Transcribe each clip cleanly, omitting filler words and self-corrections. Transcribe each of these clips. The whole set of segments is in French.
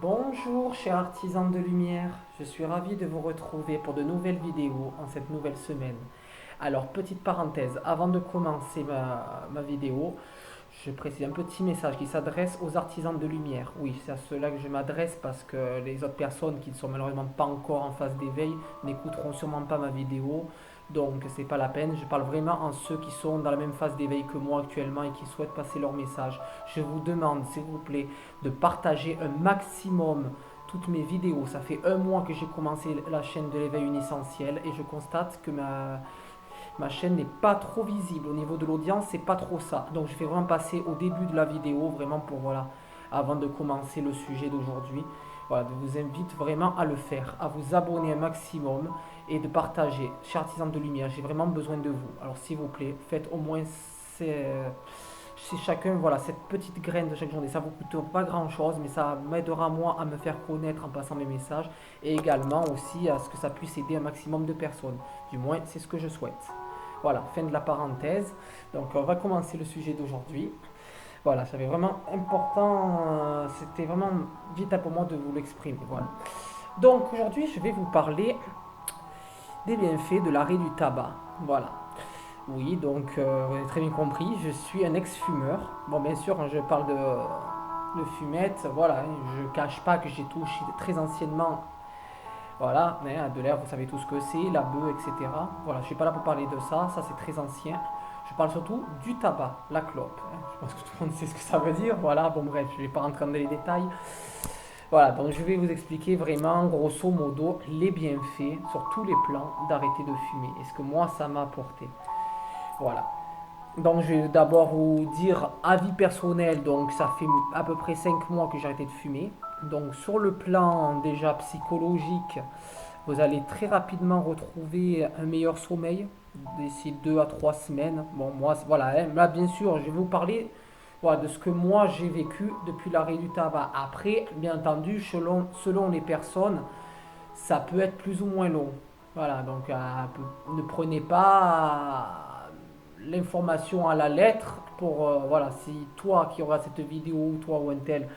Bonjour chers artisans de lumière, je suis ravi de vous retrouver pour de nouvelles vidéos en cette nouvelle semaine. Alors petite parenthèse, avant de commencer ma vidéo, je précise un petit message qui s'adresse aux artisans de lumière. Oui, c'est à ceux-là que je m'adresse parce que les autres personnes qui ne sont malheureusement pas encore en phase d'éveil n'écouteront sûrement pas ma vidéo. Donc c'est pas la peine, je parle vraiment en ceux qui sont dans la même phase d'éveil que moi actuellement et qui souhaitent passer leur message. Je vous demande s'il vous plaît de partager un maximum toutes mes vidéos. Ça fait un mois que j'ai commencé la chaîne de l'éveil unessentiel et je constate que ma chaîne n'est pas trop visible au niveau de l'audience, c'est pas trop ça. Donc je vais vraiment passer au début de la vidéo, vraiment pour voilà, avant de commencer le sujet d'aujourd'hui. Voilà, je vous invite vraiment à le faire, à vous abonner un maximum et de partager. Chers artisans de lumière, j'ai vraiment besoin de vous. Alors s'il vous plaît, faites au moins si chacun, voilà, cette petite graine de chaque journée, ça vous coûte pas grand chose, mais ça m'aidera moi à me faire connaître en passant mes messages et également aussi à ce que ça puisse aider un maximum de personnes. Du moins, c'est ce que je souhaite. Voilà, fin de la parenthèse. Donc, on va commencer le sujet d'aujourd'hui. Voilà, c'était vraiment important, c'était vraiment vital pour moi de vous l'exprimer. Voilà. Donc, aujourd'hui, je vais vous parler des bienfaits de l'arrêt du tabac. Voilà. Oui, donc, vous avez très bien compris, je suis un ex-fumeur. Bon, bien sûr, quand je parle de fumette, voilà, je cache pas que j'ai touché très anciennement. Voilà, de l'air, vous savez tout ce que c'est, la bœuf, etc. Voilà, je ne suis pas là pour parler de ça, ça c'est très ancien. Je parle surtout du tabac, la clope. Je pense que tout le monde sait ce que ça veut dire. Voilà, bon bref, je ne vais pas rentrer dans les détails. Voilà, donc je vais vous expliquer vraiment, grosso modo, les bienfaits sur tous les plans d'arrêter de fumer et ce que moi ça m'a apporté. Voilà. Donc je vais d'abord vous dire avis personnel, donc ça fait à peu près 5 mois que j'ai arrêté de fumer. Donc sur le plan déjà psychologique, vous allez très rapidement retrouver un meilleur sommeil d'ici 2 à 3 semaines. Bon, moi, voilà, hein, là, bien sûr, je vais vous parler voilà, de ce que moi j'ai vécu depuis l'arrêt du tabac. Après, bien entendu, selon les personnes, ça peut être plus ou moins long. Voilà, donc ne prenez pas l'information à la lettre pour, voilà, si toi qui auras cette vidéo, ou toi ou un tel,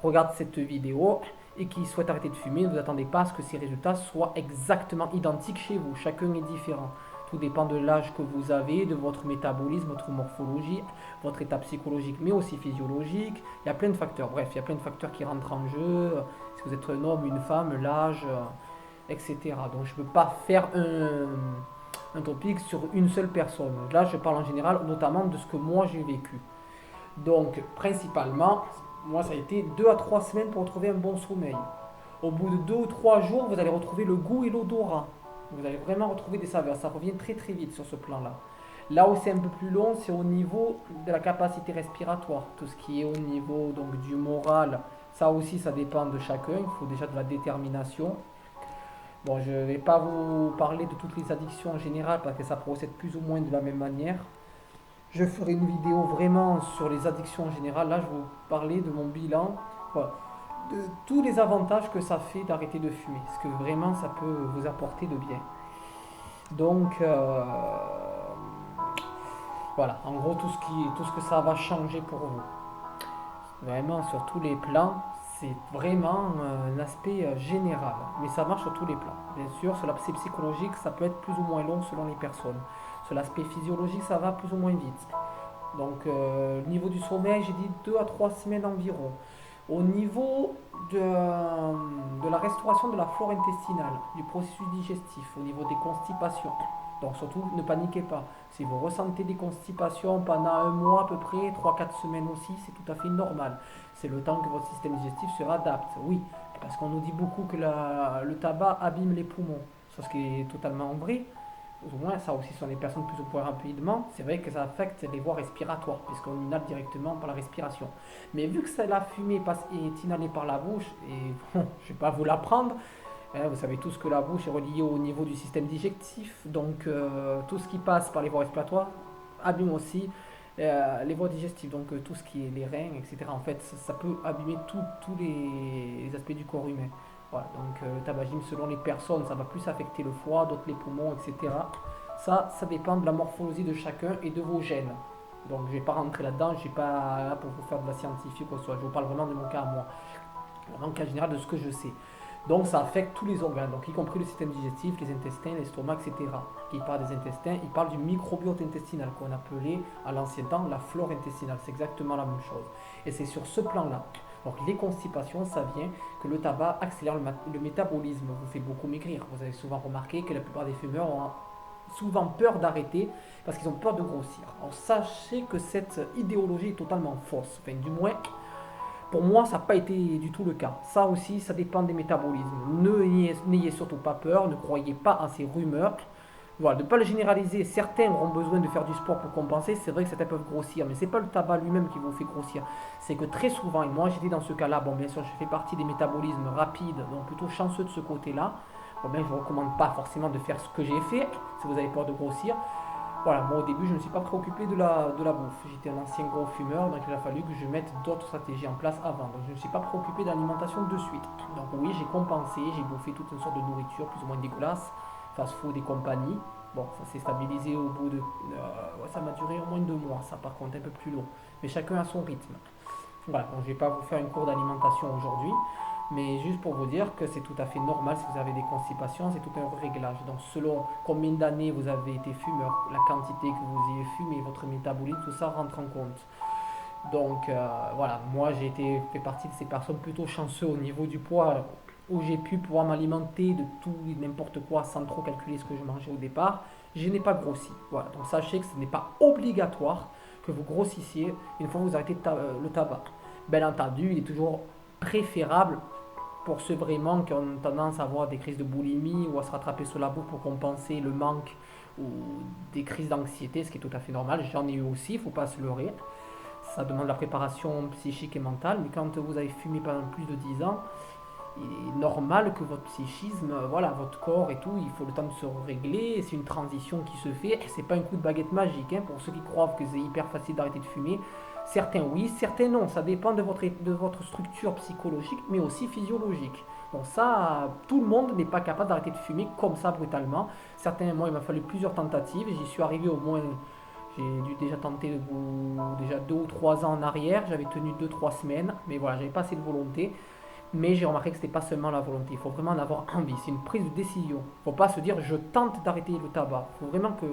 regarde cette vidéo et qui souhaite arrêter de fumer, ne vous attendez pas à ce que ces résultats soient exactement identiques chez vous. Chacun est différent. Tout dépend de l'âge que vous avez, de votre métabolisme, votre morphologie, votre état psychologique, mais aussi physiologique. Il y a plein de facteurs. Bref, il y a plein de facteurs qui rentrent en jeu. Si vous êtes un homme, une femme, l'âge, etc. Donc je ne peux pas faire un topic sur une seule personne. Là, je parle en général, notamment de ce que moi j'ai vécu. Donc, principalement, moi, ça a été 2 à 3 semaines pour retrouver un bon sommeil. Au bout de 2 ou 3 jours, vous allez retrouver le goût et l'odorat. Vous allez vraiment retrouver des saveurs. Ça revient très très vite sur ce plan-là. Là où c'est un peu plus long, c'est au niveau de la capacité respiratoire. Tout ce qui est au niveau donc, du moral, ça aussi, ça dépend de chacun. Il faut déjà de la détermination. Bon, je ne vais pas vous parler de toutes les addictions en général parce que ça procède plus ou moins de la même manière. Je ferai une vidéo vraiment sur les addictions en général. Là, je vais vous parler de mon bilan, voilà, de tous les avantages que ça fait d'arrêter de fumer. Ce que vraiment ça peut vous apporter de bien. Donc, voilà, en gros, tout ce que ça va changer pour vous. Vraiment, sur tous les plans, c'est vraiment un aspect général. Mais ça marche sur tous les plans. Bien sûr, sur l'aspect psychologique, ça peut être plus ou moins long selon les personnes. Sur l'aspect physiologique, ça va plus ou moins vite. Donc, au niveau du sommeil, j'ai dit 2 à 3 semaines environ. Au niveau de la restauration de la flore intestinale, du processus digestif, au niveau des constipations. Donc, surtout, ne paniquez pas. Si vous ressentez des constipations pendant un mois à peu près, 3 4 semaines aussi, c'est tout à fait normal. C'est le temps que votre système digestif se réadapte. Oui, parce qu'on nous dit beaucoup que le tabac abîme les poumons. Ce qui est totalement vrai au moins ça aussi sont les personnes plus ou moins rapidement, c'est vrai que ça affecte les voies respiratoires, puisqu'on inhale directement par la respiration. Mais vu que ça, la fumée est inhalée par la bouche, et bon, je ne vais pas vous l'apprendre, hein, vous savez tous que la bouche est reliée au niveau du système digestif, donc tout ce qui passe par les voies respiratoires abîme aussi les voies digestives, donc tout ce qui est les reins, etc. En fait, ça peut abîmer tous les aspects du corps humain. Voilà, donc le tabagisme, selon les personnes, ça va plus affecter le foie, d'autres les poumons, etc. Ça dépend de la morphologie de chacun et de vos gènes. Donc je ne vais pas rentrer là-dedans, je ne suis pas là pour vous faire de la scientifique ou quoi que ce soit, je vous parle vraiment de mon cas à moi. vraiment en général de ce que je sais. Donc ça affecte tous les organes, donc y compris le système digestif, les intestins, l'estomac, etc. Qui parle des intestins, il parle du microbiote intestinal qu'on appelait à l'ancien temps la flore intestinale. C'est exactement la même chose. Et c'est sur ce plan-là. Donc les constipations, ça vient que le tabac accélère le métabolisme, vous fait beaucoup maigrir. Vous avez souvent remarqué que la plupart des fumeurs ont souvent peur d'arrêter parce qu'ils ont peur de grossir. Alors sachez que cette idéologie est totalement fausse. Enfin, du moins, pour moi, ça n'a pas été du tout le cas. Ça aussi, ça dépend des métabolismes. N'ayez surtout pas peur, ne croyez pas à ces rumeurs. Voilà, de ne pas le généraliser. Certains auront besoin de faire du sport pour compenser. C'est vrai que certains peuvent grossir, mais ce n'est pas le tabac lui-même qui vous fait grossir. C'est que très souvent, et moi j'étais dans ce cas-là, bon, bien sûr, je fais partie des métabolismes rapides, donc plutôt chanceux de ce côté-là. Bon, ben, je ne vous recommande pas forcément de faire ce que j'ai fait, si vous avez peur de grossir. Voilà, moi au début, je ne me suis pas préoccupé de la bouffe. J'étais un ancien gros fumeur, donc il a fallu que je mette d'autres stratégies en place avant. Donc je ne me suis pas préoccupé de l'alimentation de suite. Donc oui, j'ai compensé, j'ai bouffé toute une sorte de nourriture plus ou moins dégueulasse, fast-food et compagnie. Bon, ça s'est stabilisé au bout de... ouais, ça m'a duré au moins 2 mois, ça par contre, un peu plus long. Mais chacun a son rythme. Voilà, donc je ne vais pas vous faire une cours d'alimentation aujourd'hui. Mais juste pour vous dire que c'est tout à fait normal si vous avez des constipations, c'est tout un réglage. Donc selon combien d'années vous avez été fumeur, la quantité que vous ayez fumé, votre métabolisme, tout ça rentre en compte. Donc voilà, moi j'ai fait partie de ces personnes plutôt chanceuses au niveau du poids, où j'ai pu pouvoir m'alimenter de tout et n'importe quoi sans trop calculer ce que je mangeais au départ. Je n'ai pas grossi. Voilà, donc sachez que ce n'est pas obligatoire que vous grossissiez une fois que vous arrêtez le tabac. Bien entendu, il est toujours préférable pour ceux vraiment qui ont tendance à avoir des crises de boulimie ou à se rattraper sur la bouffe pour compenser le manque ou des crises d'anxiété, ce qui est tout à fait normal. J'en ai eu aussi, il ne faut pas se leurrer. Ça demande la préparation psychique et mentale, mais quand vous avez fumé pendant plus de 10 ans, il est normal que votre psychisme, voilà, votre corps et tout, il faut le temps de se régler. C'est une transition qui se fait. C'est pas un coup de baguette magique, hein, pour ceux qui croient que c'est hyper facile d'arrêter de fumer. Certains oui, certains non. Ça dépend de votre structure psychologique, mais aussi physiologique. Bon, ça, tout le monde n'est pas capable d'arrêter de fumer comme ça brutalement. Certains, moi, il m'a fallu plusieurs tentatives. J'y suis arrivé au moins. J'ai dû déjà tenter déjà 2 ou 3 ans en arrière. J'avais tenu 2, 3 semaines, mais voilà, j'avais pas assez de volonté. Mais j'ai remarqué que ce n'était pas seulement la volonté, il faut vraiment en avoir envie, c'est une prise de décision. Il ne faut pas se dire je tente d'arrêter le tabac. Il faut vraiment que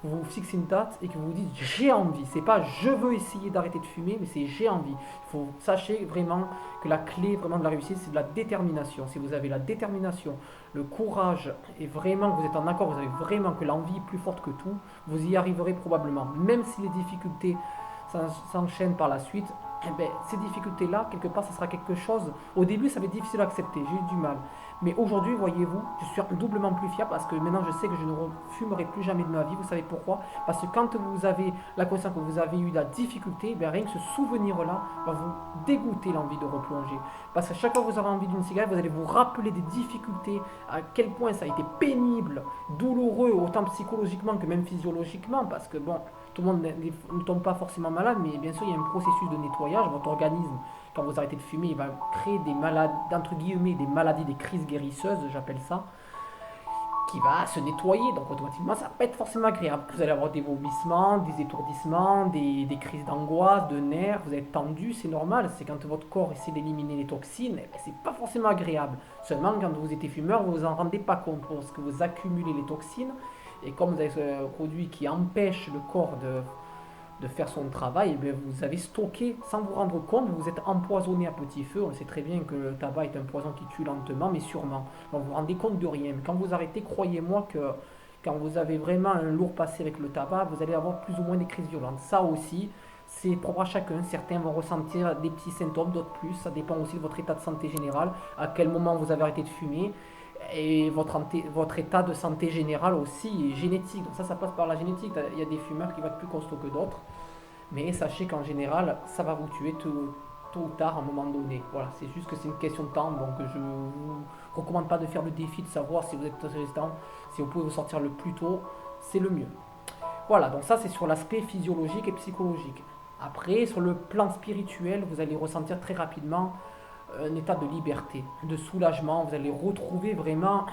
vous vous fixez une date et que vous vous dites j'ai envie. C'est pas je veux essayer d'arrêter de fumer, mais c'est j'ai envie. Il faut sachez vraiment que la clé vraiment de la réussite, c'est de la détermination. Si vous avez la détermination, le courage et vraiment que vous êtes en accord, vous avez vraiment que l'envie est plus forte que tout, vous y arriverez probablement. Même si les difficultés s'enchaînent par la suite, eh ben, ces difficultés-là, quelque part, ça sera quelque chose. Au début, ça va être difficile à accepter, j'ai eu du mal. Mais aujourd'hui, voyez-vous, je suis doublement plus fier parce que maintenant, je sais que je ne fumerai plus jamais de ma vie. Vous savez pourquoi? Parce que quand vous avez la conscience que vous avez eu la difficulté, ben, rien que ce souvenir-là va vous dégoûter l'envie de replonger. Parce que chaque fois que vous aurez envie d'une cigarette, vous allez vous rappeler des difficultés, à quel point ça a été pénible, douloureux, autant psychologiquement que même physiologiquement. Parce que bon, tout le monde ne tombe pas forcément malade, mais bien sûr, il y a un processus de nettoyage. Votre organisme, quand vous arrêtez de fumer, il va créer des maladies, entre guillemets, des maladies, des crises guérisseuses, j'appelle ça, qui va se nettoyer. Donc, automatiquement, ça ne va pas être forcément agréable. Vous allez avoir des vomissements, des étourdissements, des crises d'angoisse, de nerfs. Vous êtes tendu, c'est normal. C'est quand votre corps essaie d'éliminer les toxines, eh ben, c'est pas forcément agréable. Seulement, quand vous étiez fumeur, vous vous en rendez pas compte parce que vous accumulez les toxines. Et comme vous avez ce produit qui empêche le corps de faire son travail, eh bien, vous avez stocké sans vous rendre compte, vous êtes empoisonné à petit feu. On sait très bien que le tabac est un poison qui tue lentement, mais sûrement. Donc vous vous rendez compte de rien. Mais quand vous arrêtez, croyez-moi que quand vous avez vraiment un lourd passé avec le tabac, vous allez avoir plus ou moins des crises violentes. Ça aussi, c'est propre à chacun. Certains vont ressentir des petits symptômes, d'autres plus. Ça dépend aussi de votre état de santé général, à quel moment vous avez arrêté de fumer et votre état de santé général aussi est génétique. Donc ça passe par la génétique. Il y a des fumeurs qui vont être plus costauds que d'autres. Mais sachez qu'en général, ça va vous tuer tôt ou tard à un moment donné. Voilà, c'est juste que c'est une question de temps. Donc je ne vous recommande pas de faire le défi de savoir si vous êtes résistant. Si vous pouvez vous sortir le plus tôt, c'est le mieux. Voilà, donc ça c'est sur l'aspect physiologique et psychologique. Après, sur le plan spirituel, vous allez ressentir très rapidement un état de liberté, de soulagement. Vous allez retrouver vraiment...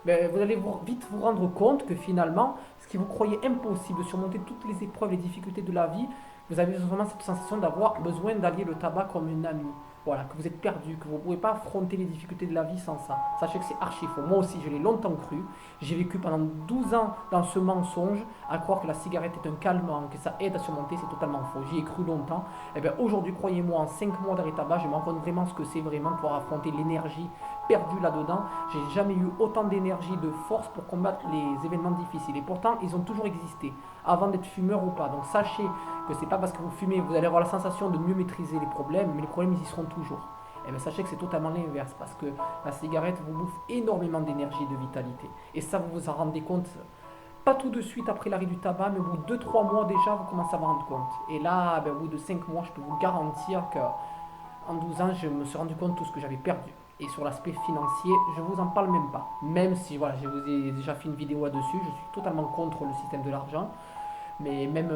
vous allez vite vous rendre compte que finalement, ce qui vous croyait impossible, de surmonter toutes les épreuves, les difficultés de la vie, vous avez vraiment cette sensation d'avoir besoin d'allier le tabac comme une amie. voilà, que vous êtes perdu, que vous ne pouvez pas affronter les difficultés de la vie sans ça. Sachez que c'est archi faux. Moi aussi, je l'ai longtemps cru. J'ai vécu pendant 12 ans dans ce mensonge, à croire que la cigarette est un calmant, que ça aide à surmonter, c'est totalement faux. J'y ai cru longtemps. Et bien aujourd'hui, croyez-moi, en 5 mois d'arrêt tabac, je me rends compte vraiment ce que c'est vraiment pour affronter l'énergie perdue là-dedans. J'ai jamais eu autant d'énergie, de force pour combattre les événements difficiles. Et pourtant, ils ont toujours existé, avant d'être fumeur ou pas. Donc sachez que c'est pas parce que vous fumez, vous allez avoir la sensation de mieux maîtriser les problèmes, mais les problèmes ils y seront toujours. Et bien sachez que c'est totalement l'inverse, parce que la cigarette vous bouffe énormément d'énergie et de vitalité. Et ça, vous vous en rendez compte, pas tout de suite après l'arrêt du tabac, mais au bout de 2-3 mois déjà, vous commencez à vous rendre compte. Et là, ben, au bout de 5 mois, je peux vous garantir qu'en 12 ans, je me suis rendu compte de tout ce que j'avais perdu. Et sur l'aspect financier, je vous en parle même pas. Même si voilà, je vous ai déjà fait une vidéo là-dessus, je suis totalement contre le système de l'argent. Mais même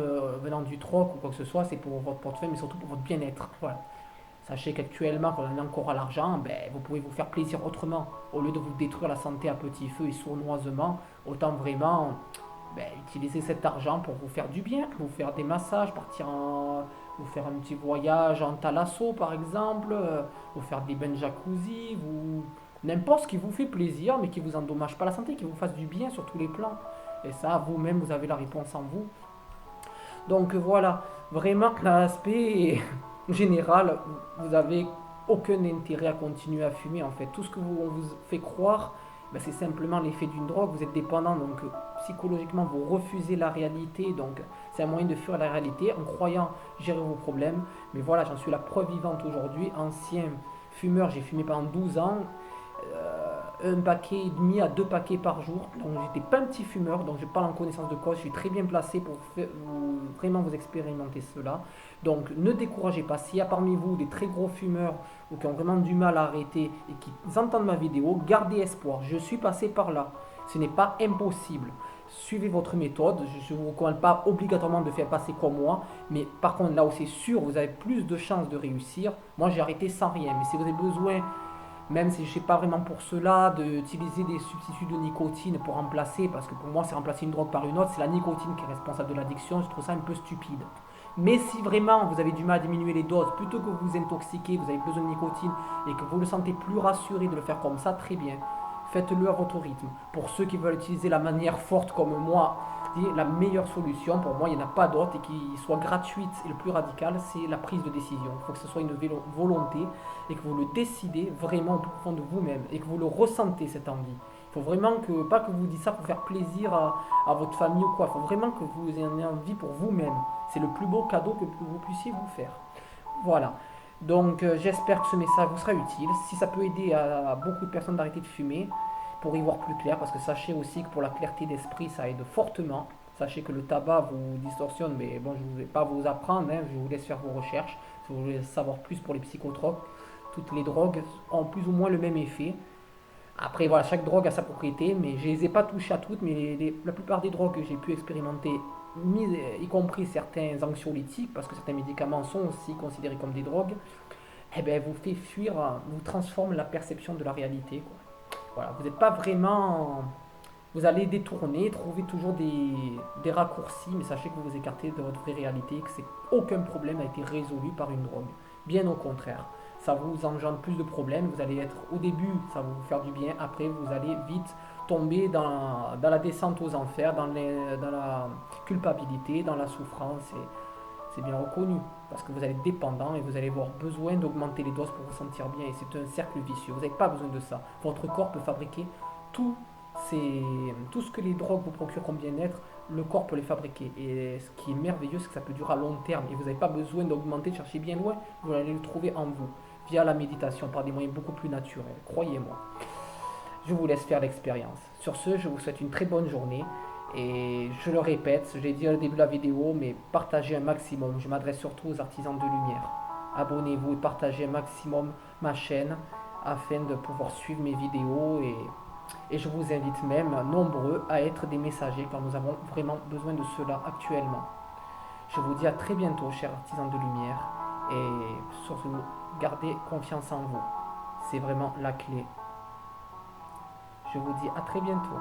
venant du troc ou quoi que ce soit, c'est pour votre portefeuille, mais surtout pour votre bien-être. Voilà. Sachez qu'actuellement, quand on a encore à l'argent, ben, vous pouvez vous faire plaisir autrement. Au lieu de vous détruire la santé à petit feu et sournoisement, autant vraiment ben, utiliser cet argent pour vous faire du bien, vous faire des massages, vous faire un petit voyage en thalasso par exemple, vous faire des bains de jacuzzi, n'importe ce qui vous fait plaisir, mais qui vous endommage pas la santé, qui vous fasse du bien sur tous les plans. Et ça, vous-même, vous avez la réponse en vous. Donc voilà, vraiment, l'aspect général, vous avez aucun intérêt à continuer à fumer en fait. Tout ce que on vous fait croire, ben, c'est simplement l'effet d'une drogue. Vous êtes dépendant, donc psychologiquement, vous refusez la réalité. Donc c'est un moyen de fuir la réalité en croyant gérer vos problèmes. Mais voilà, j'en suis la preuve vivante aujourd'hui. Ancien fumeur, j'ai fumé pendant 12 ans. Un paquet et demi à 2 paquets par jour. Donc j'étais pas un petit fumeur, donc je parle en connaissance de cause. Je suis très bien placé pour vraiment vous expérimenter cela. Donc ne découragez pas. S'il y a parmi vous des très gros fumeurs ou qui ont vraiment du mal à arrêter et qui entendent ma vidéo, gardez espoir. Je suis passé par là. Ce n'est pas impossible. Suivez votre méthode. Je ne vous recommande pas obligatoirement de faire passer comme moi. Mais par contre, là où c'est sûr, vous avez plus de chances de réussir. Moi, j'ai arrêté sans rien. Mais si vous avez besoin, même si je ne sais pas vraiment pour cela, d'utiliser des substituts de nicotine pour remplacer, parce que pour moi c'est remplacer une drogue par une autre, c'est la nicotine qui est responsable de l'addiction, je trouve ça un peu stupide. Mais si vraiment vous avez du mal à diminuer les doses, plutôt que vous vous intoxiquez, vous avez besoin de nicotine et que vous le sentez plus rassuré de le faire comme ça, très bien. Faites-le à votre rythme. Pour ceux qui veulent utiliser la manière forte comme moi, la meilleure solution, pour moi il n'y en a pas d'autre et qui soit gratuite et le plus radical, c'est la prise de décision. Il faut que ce soit une volonté et que vous le décidez vraiment au fond de vous-même et que vous le ressentez cette envie. Il faut vraiment que, pas que vous dites ça pour faire plaisir à votre famille ou quoi, il faut vraiment que vous ayez envie pour vous-même. C'est le plus beau cadeau que vous puissiez vous faire. Voilà. Donc j'espère que ce message vous sera utile. Si ça peut aider à beaucoup de personnes d'arrêter de fumer, pour y voir plus clair, parce que sachez aussi que pour la clarté d'esprit, ça aide fortement. Sachez que le tabac vous distorsionne, mais bon, je ne vais pas vous apprendre, hein, je vous laisse faire vos recherches. Si vous voulez savoir plus pour les psychotropes, toutes les drogues ont plus ou moins le même effet. Après, voilà, chaque drogue a sa propriété, mais je ne les ai pas touchées à toutes, mais la plupart des drogues que j'ai pu expérimenter, y compris certains anxiolytiques, parce que certains médicaments sont aussi considérés comme des drogues, eh ben, vous fait fuir, vous transforme la perception de la réalité, quoi. Voilà, vous n'êtes pas vraiment. Vous allez détourner, trouver toujours des raccourcis, mais sachez que vous vous écartez de votre vraie réalité, que aucun problème n'a été résolu par une drogue. Bien au contraire, ça vous engendre plus de problèmes. Vous allez être, au début, ça va vous faire du bien. Après, vous allez vite tomber dans la descente aux enfers, dans la culpabilité, dans la souffrance. Et c'est bien reconnu, parce que vous allez être dépendant et vous allez avoir besoin d'augmenter les doses pour vous sentir bien. Et c'est un cercle vicieux. Vous n'avez pas besoin de ça. Votre corps peut fabriquer tout tout ce que les drogues vous procurent comme bien-être, le corps peut les fabriquer. Et ce qui est merveilleux, c'est que ça peut durer à long terme. Et vous n'avez pas besoin d'augmenter, de chercher bien loin. Vous allez le trouver en vous, via la méditation, par des moyens beaucoup plus naturels. Croyez-moi. Je vous laisse faire l'expérience. Sur ce, je vous souhaite une très bonne journée. Et je le répète, je l'ai dit au début de la vidéo, mais partagez un maximum. Je m'adresse surtout aux artisans de lumière. Abonnez-vous et partagez un maximum ma chaîne afin de pouvoir suivre mes vidéos et je vous invite même, nombreux, à être des messagers car nous avons vraiment besoin de cela actuellement. Je vous dis à très bientôt, chers artisans de lumière, et surtout, gardez confiance en vous. C'est vraiment la clé. Je vous dis à très bientôt.